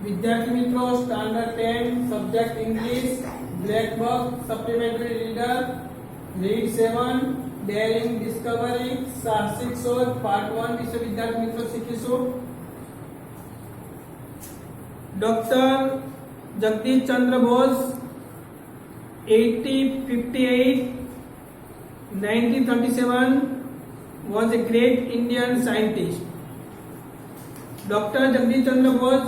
विद्यार्थी मित्रों standard 10 subject English black book supplementary reader read 7 daring discovery साहसिक शोध पार्ट 1 विषय विद्यार्थी मित्रों सीखीशु। Doctor Jagdish Chandra Bose 1858 1937 was a great Indian scientist. Doctor Jagdish Chandra Bose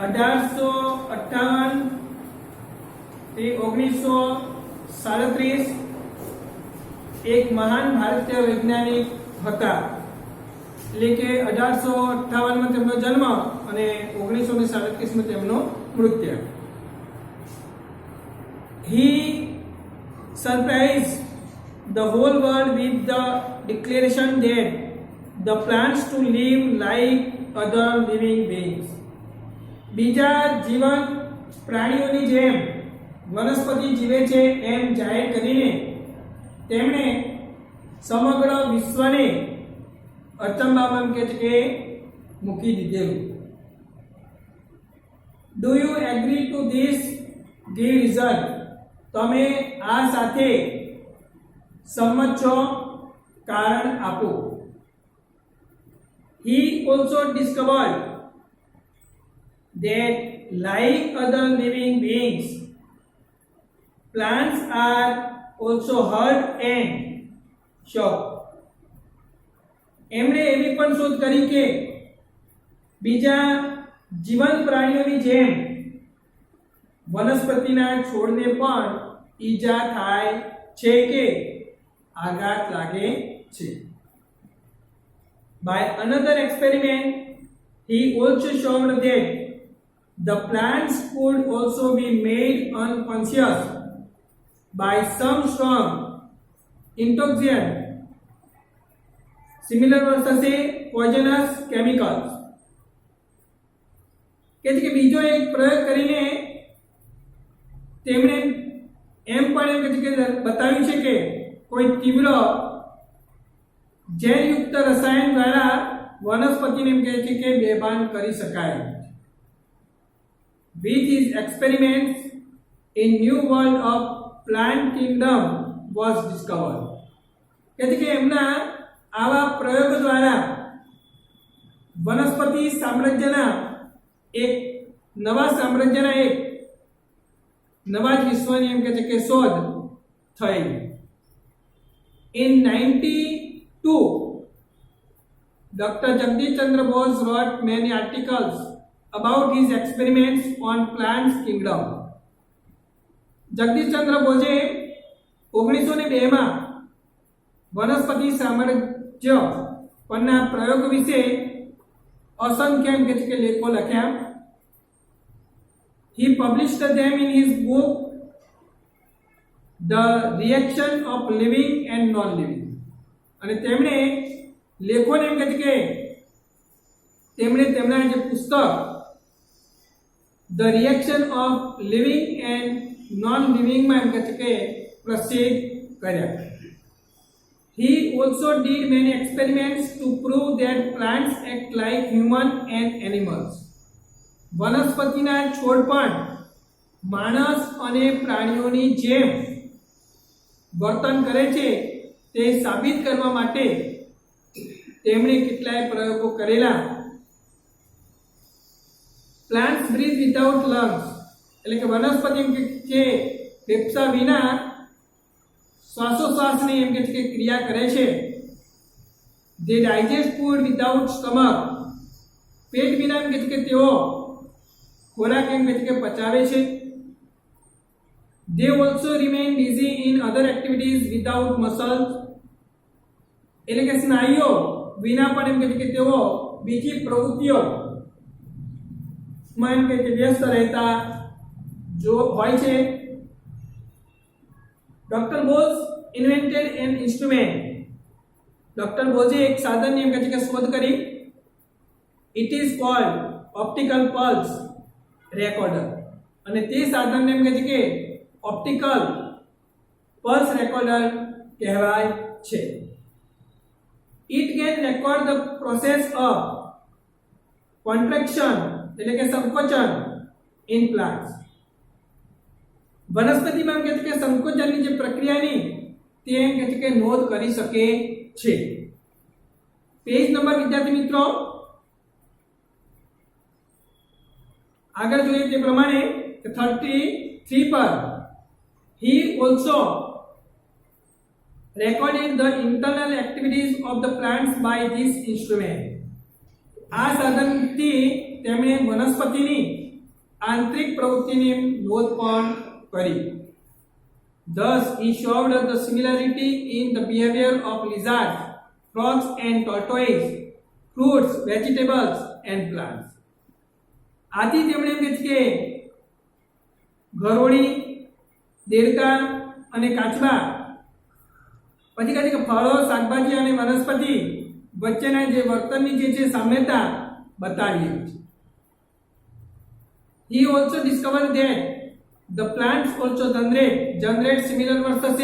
1858 થી 1937 એક મહાન ભારતીય વૈજ્ઞાનિક હતા। એટલે કે 1858 માં તેમનો જન્મ અને 1937 માં તેમનો મૃત્યુ। He surprised the whole world with the declaration that the plants to live like other living beings. બીજા જીવન પ્રાણીઓની જેમ વનસ્પતિ જીવે છે એમ જાહેર કરીને તેમણે સમગ્ર વિશ્વને અચંબામાં કે મૂકી દીધેલું। Do you agri two this give result? તમે આ સાથે સંમત છો? કારણ આપો। He also discovered that like other living beings, plants are also heard and shocked. એમણે એવી પણ શોધ કરી કે બીજા જીવંત પ્રાણીઓની જેમ વનસ્પતિના છોડને પણ ઈજા થાય છે કે આઘાત લાગે છે। By another experiment, he also showed that the plants could also be made unconscious by some strong intoxicant, similar to poisonous chemicals. કે બીજો એક પ્રયોગ કરીને તેમણે એમ પણ બતાવ્યું છે કે કોઈ તીવ્ર ઝેરયુક્ત રસાયણ દ્વારા વનસ્પતિને એમ કહે છે કે બેભાન કરી શકાય। With his experiments, a new world of plant kingdom was discovered. એટલે કે એમના આવા પ્રયોગ દ્વારા વનસ્પતિ સામ્રાજ્યના એક નવા સામ્રાજ્યના એક નવા જ વિશ્વની એમ કહે છે કે શોધ થઈ। In 92, Dr. Jagdish Chandra Bose wrote many articles about his experiments on plants kingdom. Jagdish ચંદ્ર બોઝે 1902 માં વનસ્પતિ સામ્રાજ્ય પરના પ્રયોગ વિશે અસંખ્ય લેખો લખ્યા। He published them in his book The Reaction of Living and Non-Living. અને તેમણે લેખોને એમ કહે છે કે તેમણે તેમના જે પુસ્તક The Reaction of Living and Non-Living માં એમ કહે છે કે પ્રસિદ્ધ કર્યા। He also did many experiments to prove that plants act like human and animals. વનસ્પતિના છોડ પણ માણસ અને પ્રાણીઓની જેમ વર્તન કરે છે તે સાબિત કરવા માટે તેમણે કેટલાય પ્રયોગો કરેલા। પ્લાન્ટ્સ બ્રીથ વિધાઉટ લંગ્સ એટલે કે વનસ્પતિ એમ કે ફેફસા વિના શ્વાસોશ્વાસની એમ કે ક્રિયા કરે છે। દે ડાયજેસ્ટ ફૂડ વિધાઉટ સ્ટમક પેટ વિના એમ કે તેઓ ખોરાક એમ કે પચાવે છે। They also remain busy in other activities without muscles. એટલે કે સ્નાયુઓ વિના પણ એમ કે તેઓ બીજી પ્રવૃત્તિઓ માં એમ કે વ્યસ્ત રહેતા જો હોય છે। Doctor Bose invented an instrument. Doctor બોઝે એક સાધનની એમ કે શોધ કરી। It is called optical pulse recorder. અને તે સાધનને એમ કે ઓપ્ટિકલ પલ્સ રેકોર્ડર કહેવાય છે। It can record the process of contraction એટલે કે સંકોચન ઇન પ્લાન્ટ્સ. વનસ્પતિમાં એમ કહે છે કે સંકોચનની જે પ્રક્રિયાની તે એમ કહે છે કે નોંધ કરી શકે છે. પેજ નંબર વિદ્યાર્થી મિત્રો આગળ જોઈએ તે પ્રમાણે 33 પર he also recorded the internal activities of the plants by this instrument. આ સાધનથી તેમણે વનસ્પતિની આંતરિક પ્રવૃત્તિની નોંધ પણ કરી. Thus he showed the similarity in the behavior of lizards, frogs and tortoises, fruits, vegetables and plants. આથી તેમણે એમ કહે છે કે ગરોળી, દેડકા અને કાચબા પછી કહે છે કે ફળો, શાકભાજી અને વનસ્પતિ વચ્ચેના જે વર્તનની જે છે સામ્યતા બતાવી છે. He also discovered that the plants also generate similar versus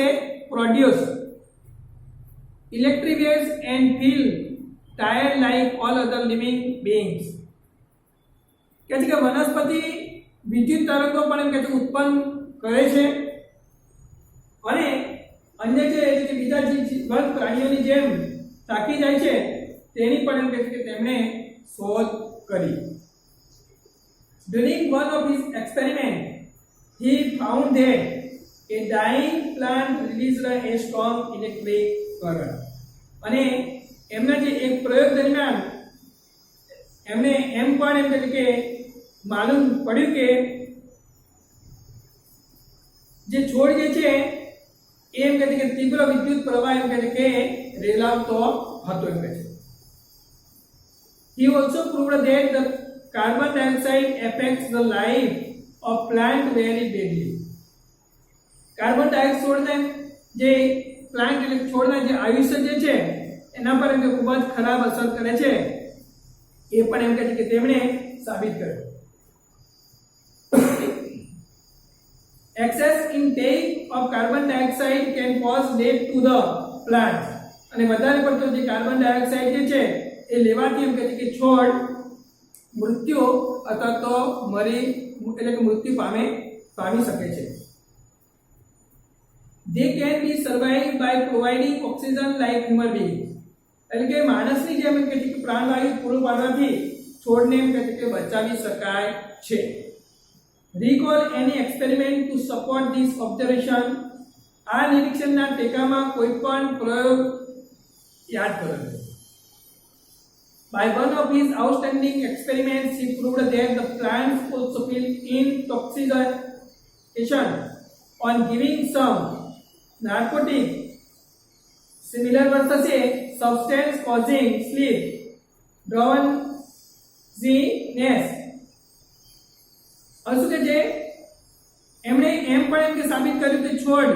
produce electric waves and feel tired like all other living beings. કહે છે કે વનસ્પતિ વિદ્યુત તરંગો પણ એમ કહે છે ઉત્પન્ન કરે છે અને અન્ય જે બીજા જીવંત પ્રાણીઓની જેમ થાકી જાય છે તેની પણ એમ કહે છે કે તેમણે શોધ કરી. During one of his experiments, he found that a dying plant released a strong electric current. અને એમના જે એક પ્રયોગ દરમિયાન એમને એમ પણ એમ કહે કે માલુમ પડ્યું કે જે છોડ જે છે એમ કહે છે કે તીવ્ર વિદ્યુત પ્રવાહ એમ કહે છે કે રેલાવતો હતો એમ કહે છે. He also proved that the carbon dioxide affects the life of plant very badly. Carbon ડાયોક્સાઇડને જે પ્લાન્ટ એટલે છોડના જે આયુષ્ય જે છે એના પર એમ ખૂબ જ ખરાબ અસર કરે છે એ પણ એમ કહે છે કે તેમણે સાબિત કર્યું. Excess intake of carbon dioxide can cause death to the plants. અને વધારે પડતો જે કાર્બન ડાયોક્સાઇડ જે છે એ લેવાથી એમ કહે છે કે છોડ મૃત્યુ અથવા તો મરી એટલે કે મૃત્યુ પામી શકે છે. They can be survived by providing oxygen like human beings. એટલે કે માણસની જેમ એમ કહે છે કે પ્રાણવાયુ પૂરું પાડવાથી છોડને એમ કહે છે કે બચાવી શકાય છે. Recall any experiment to support this observation. આ નિરીક્ષણના ટેકામાં કોઈ પણ પ્રયોગ યાદ કરો. By one of his outstanding experiments, he proved that the plants also feel intoxication on giving some narcotic similar versus a substance causing sleep drowsiness. હવે શું કે છે એમણે એમ પણ એમ કે સાબિત કર્યું કે છોડ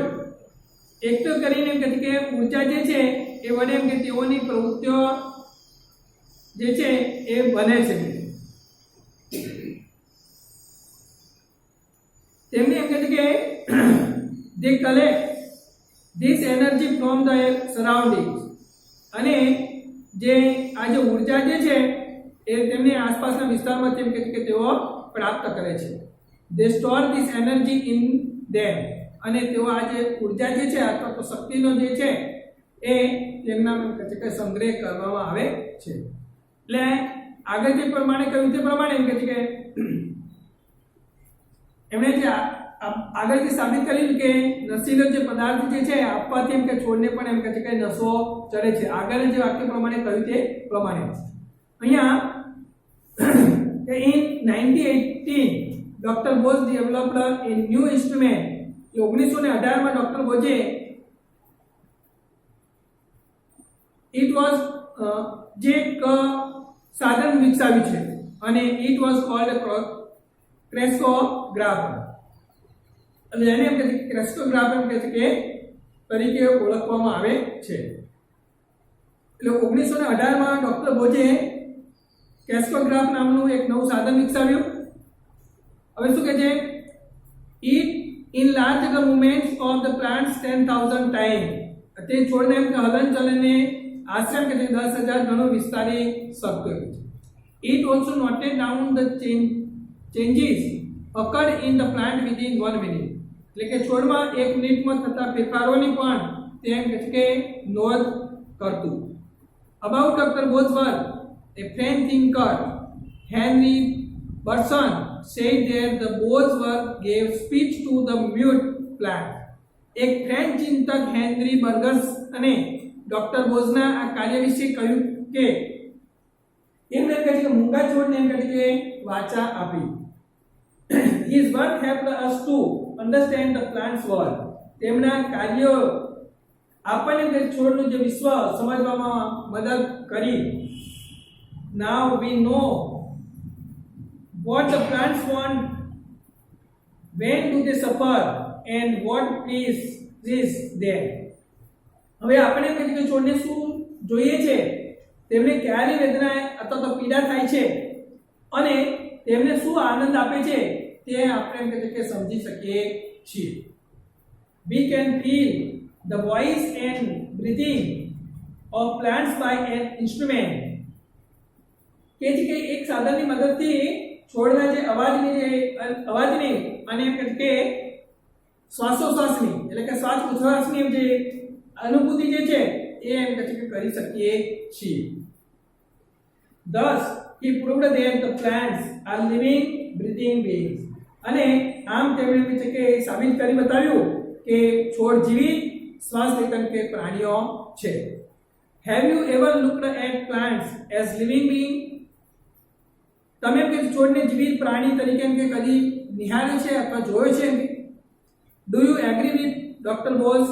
એકઠો કરીને એમ કે ઉર્જા જે છે એ વડે એમ કે તેઓની પ્રવૃત્તિઓ જે છે એ બને છે. તેમણે એમ કહે છે કે they collect this energy from the surroundings. અને જે આ જે ઉર્જા જે છે એ તેમની આસપાસના વિસ્તારમાંથી એમ કહે છે કે તેઓ પ્રાપ્ત કરે છે. They store this energy in them. અને તેઓ આ જે ઉર્જા જે છે અથવા તો શક્તિનો જે છે એ તેમના એમ કહે છે કે સંગ્રહ કરવામાં આવે છે. એટલે આગળ જે પ્રમાણે કહ્યું તે પ્રમાણે એમ કહે છે કે એમણે જે આગળથી સાબિત કર્યું કે નશીલો જે પદાર્થ જે છે આપવાથી એમ કે છોડને પણ એમ કહે છે કે નશો ચડે છે. આગળ જે વાક્ય પ્રમાણે કહ્યું તે પ્રમાણે અહીંયા in 1918 Dr. Bose developed a new instrument. 1918 માં ડોક્ટર બોઝે it was જે એક સાધન વિકસાવ્યું છે અને it was called ક્રેસ્કોગ્રાફ. અને એને એમ કહે છે ક્રેસ્કોગ્રાફ એમ કહે છે કે તરીકે ઓળખવામાં આવે છે. એટલે 1918 માં ડોક્ટર બોઝે ક્રેસ્કોગ્રાફ નામનું એક નવું સાધન વિકસાવ્યું. હવે શું કહે છે it enlarged the movements of the plants 10,000 times. તે છોડને એમ કે હલનચલનને આશ્રમ કે 10,000 ગણો વિસ્તારી શકતો છે. It also noted down the changes occurred in the plant within 1 minute. એટલે કે છોડમાં 1 મિનિટમાં થતા ફેરફારોની પણ તે એમ કહે છે કે નોંધ કરતું. About Dr. Boswell, a French thinker, Henry Bergson, said that the Boswell gave speech to the mute plant. એક ફ્રેન્ચ ચિંતક હેનરી બર્ગસ અને ડોક્ટર બોઝના આ કાર્ય વિશે કહ્યું કે એમને કહે છે કે મૂંગા છોડને એમ કહે છે કે વાચા આપી. His work helped us to understand the plant's world. તેમના કાર્યો આપણને છોડનું જે વિશ્વ સમજવામાં મદદ કરી. Now we know what the plants want, when do they suffer, and what pleases them. હવે આપણે એમ કહે છે કે છોડને શું જોઈએ છે, તેમને ક્યારે વેદના અથવા તો પીડા થાય છે અને તેમને શું આનંદ આપે છે તે આપણે એમ કહે છે કે સમજી શકીએ છીએ. We can feel the voice and breathing of plants by an instrument. કે છે કે એક સાધનની મદદથી છોડના જે અવાજની અને એમ કહે છે કે શ્વાસોશ્વાસની એટલે કે શ્વાસ ઉચ્છ્વાસની જે અનુભૂતિ જે છે એ એમ કહે છે કે કરી શકીએ છીએ. Thus he proved that the plants are living breathing beings. અને આમ તેમણે એમ છે કે સાબિત કરી બતાવ્યું કે છોડ જીવિત શ્વાસ લેતા કે પ્રાણીઓ છે. Have you ever looked at plants as living beings? તમે એમ કે છોડને જીવિત પ્રાણી તરીકે એમ કે કદી નિહાળ્યો છે અથવા જોયો છે? Do you agree with Dr. Bose?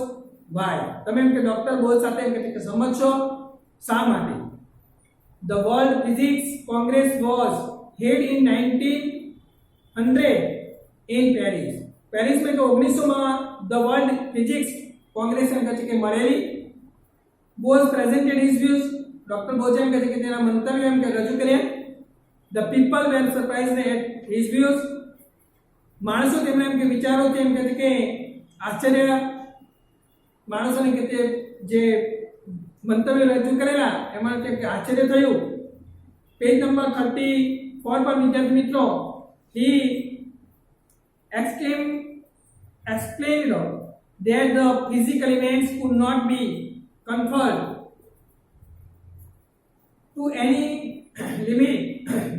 Why? તમે એમ કે ડોક્ટર બોઝ સાથે એમ કે સંમત છો? શા માટે? The World Physics Congress was held in 1900 in Paris. Paris में तो 1900 में the World Physics Congress એમ કહે છે કે મળેલી. Bose presented his views. Doctor Bose એમ કહે છે કે તેના મંતવ્યો એમ કે રજૂ કર્યા. The people were surprised at his views. માણસો તેમના એમ કે વિચારોથી એમ કહે છે કે આશ્ચર્ય માણસોને કે તે જે મંતવ્ય રજૂ કરેલા એમાં તે આશ્ચર્ય થયું. પેજ નંબર 34 પર વિદ્યાર્થી મિત્રો he explained that the physical events could not be confined to any limit.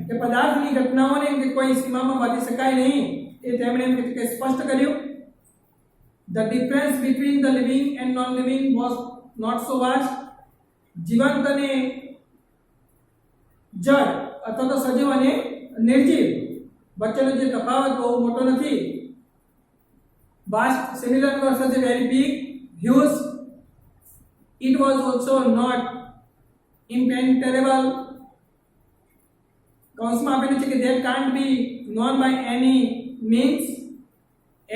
કે પદાર્થની ઘટનાઓને કે કોઈ સીમામાં બાંધી શકાય નહીં એ તેમણે એમ કે સ્પષ્ટ કર્યું. The difference between the living and non-living was not so vast. જીવંત અને જડ અથવા તો સજીવ અને નિર્જીવ વચ્ચેનો જે તફાવત બહુ મોટો નથી. Vast similar versus a very big huge. It was also not impenetrable. કૌંસમાં આપેલું છે કે that can't be known by any means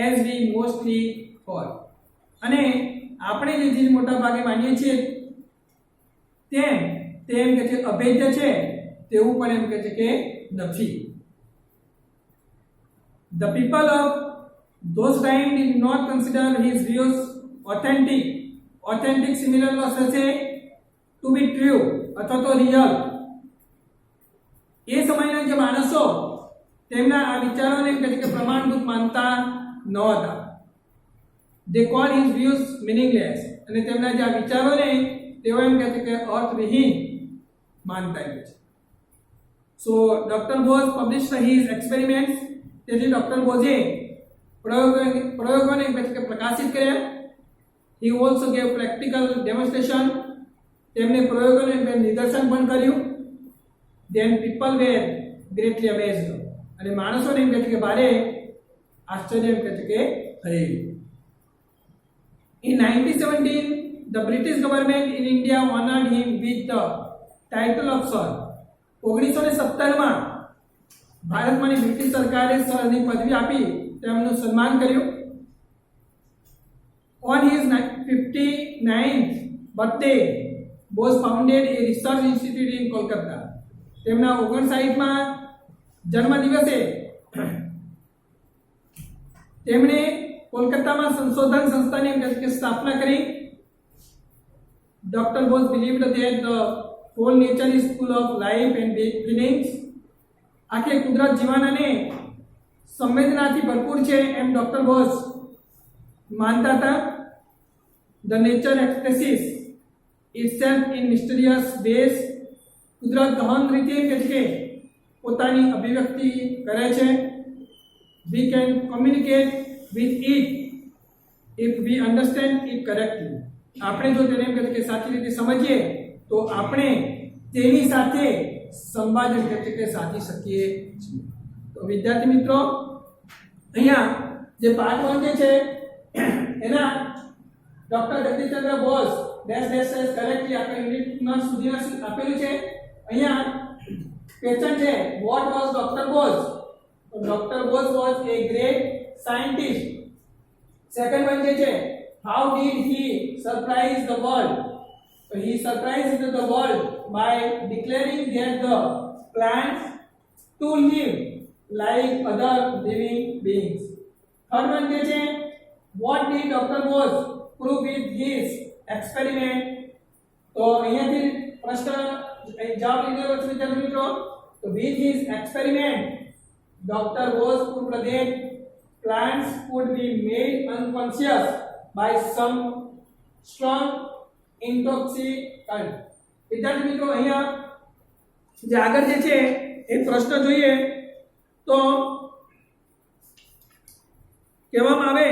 as we mostly thought. અને આપણે જે ચીજ મોટા ભાગે માનીએ છીએ તેમ કે છે અભેદ્ય છે તેવું પણ એમ કહે છે કે નથી. The people of those time did not consider his views authentic. Authentic similar versus to be true અથવા તો real. એ સમયના જે માણસો તેમના આ વિચારોને એમ કહે છે કે પ્રમાણભૂત માનતા નહોતા. They call his views meaningless. અને તેમના જે આ વિચારોને તેઓ એમ કહે છે કે અર્થવિહીન માનતા છે. So Dr. Bose published his experiments. તેથી ડોક્ટર બોઝે પ્રયોગોને પ્રકાશિત કર્યા. He also gave practical demonstration. તેમણે પ્રયોગોને નિદર્શન પણ કર્યું. Then people were greatly amazed. અને માણસોને એમ કહે છે કે ભારે આશ્ચર્ય એમ કહે છે કે થયેલું. In 1917, the British government in India honored him with the title of Sir. 1917 માં ભારતમાંની બ્રિટિશ સરકારે સરની પદવી આપી તેમનું સન્માન કર્યું. On his 59th birthday, Bose founded a research institute in Kolkata. તેમના 59માં જન્મદિવસે તેમણે કોલકાતામાં સંશોધન સંસ્થાની સ્થાપના કરી. Dr. Bose believed that the whole nature is full of life and feelings. આખે કુદરત જીવન અને સંવેદનાથી ભરપૂર છે એમ ડોક્ટર બોઝ માનતા હતા. The nature expresses itself in mysterious ways. કુદરત ગહન રીતે કે છે પોતાની અભિવ્યક્તિ કરે છે. we can communicate with it if we understand it correctly. આપણે જો તેને એમ કે સાચી રીતે સમજીએ તો આપણે તેની સાથે સંવાદન કે સાધી શકીએ છીએ. તો વિદ્યાર્થી મિત્રો અહીંયા જે પાર્ટ 1 છે એના doctor Jagdish Chandra Bose dash correctly આપણે યુનિટ સુધીના આપેલું છે. અહીંયા ક્વેશ્ચન છે વોટ વોઝ ડોક્ટર બોઝ. તો doctor Bose was a great scientist. Second one છે how did he surprise the world. So he surprised the world by declaring that the plants to live like other living beings. Third one છે what did Dr. Bose prove with his experiment. તો અહીંયાથી પ્રશ્ન જવાબ લીધો છે વિદ્યાર્થી મિત્રો. તો with his experiment Dr. Bose proved that plants could be made unconscious by some strong intoxicant. વિદ્યાર્થી મિત્રો અહીંયા જે આગળ જે છે એ પ્રશ્ન જોઈએ તો કહેવામાં આવે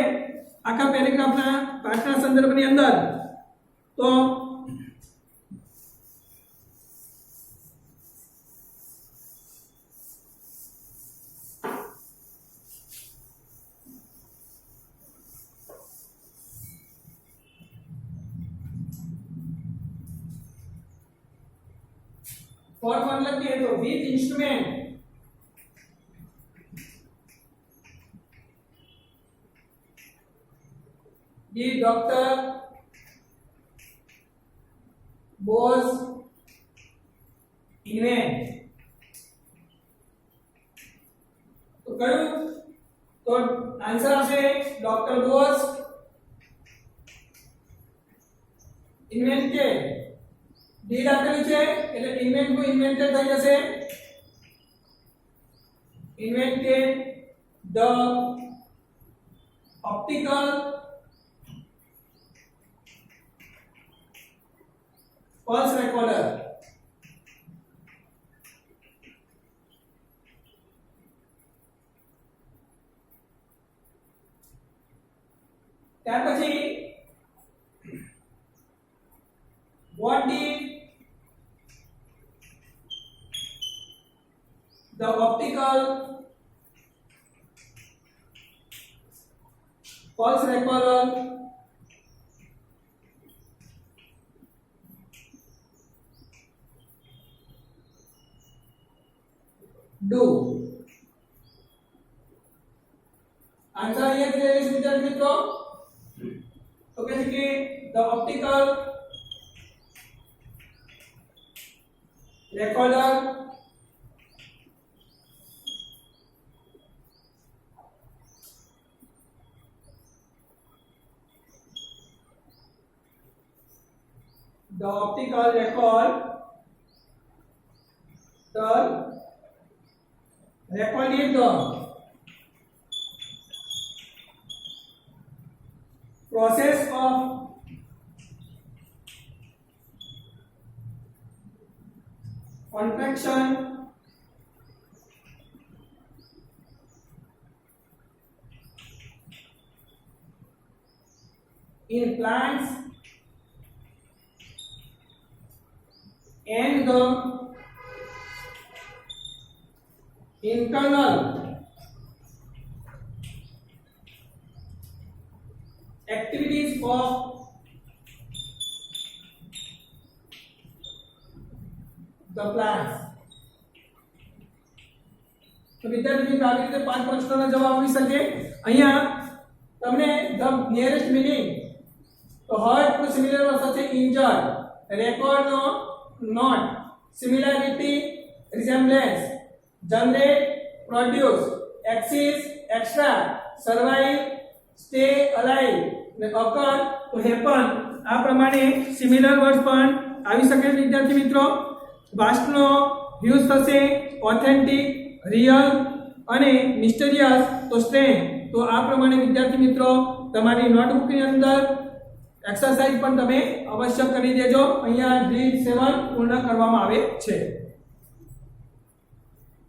આખા પેરેગ્રાફના પાઠના સંદર્ભની અંદર તો फोर्थ वन लगे तो with instrument D doctor Bose invent. तो करू तो आंसर आसे डॉक्टर बोस इन्वेंट के ડીડ આપેલું છે એટલે ઇન્વેન્ટ નું ઇન્વેન્ટેડ થઈ જશે. Invented the optical pulse recorder. ત્યાર પછી what did the optical pulse recorder do. Answer ये दे विद्यार्थी मित्रों. तो कहते कि the optical recorder the optical record the recorded the process of contraction in plants and the internal activities of the plants. તો વિદ્યાર્થી મિત્રો આવી રીતે પાંચ પ્રશ્નોના જવાબ આવી શકે. અહીંયા તમને ધ નિયરેસ્ટ મીનિંગ તો હર્ટ નો સિમિલર વર્ડ સાથે ઇન્જર્ડ, રેકોર્ડ નો note, similarity resemblance, generate produce, excess extra, survive stay alive ને અકર તો હેપન. આ પ્રમાણે સિમિલર વર્ડ્સ પણ આવી શકે વિદ્યાર્થી મિત્રો. વાસ્ટનો યુઝ થશે ઓથેન્ટિક, રિયલ અને મિસ્ટરિયસ તો સ્ટ્રેન્જ. તો આ પ્રમાણે વિદ્યાર્થી મિત્રો તમારી નોટબુકની અંદર એક્સરસાઇઝ પણ તમે અવશ્ય કરી દેજો. અહીંયા રીડ 7 પૂર્ણ કરવામાં આવે છે.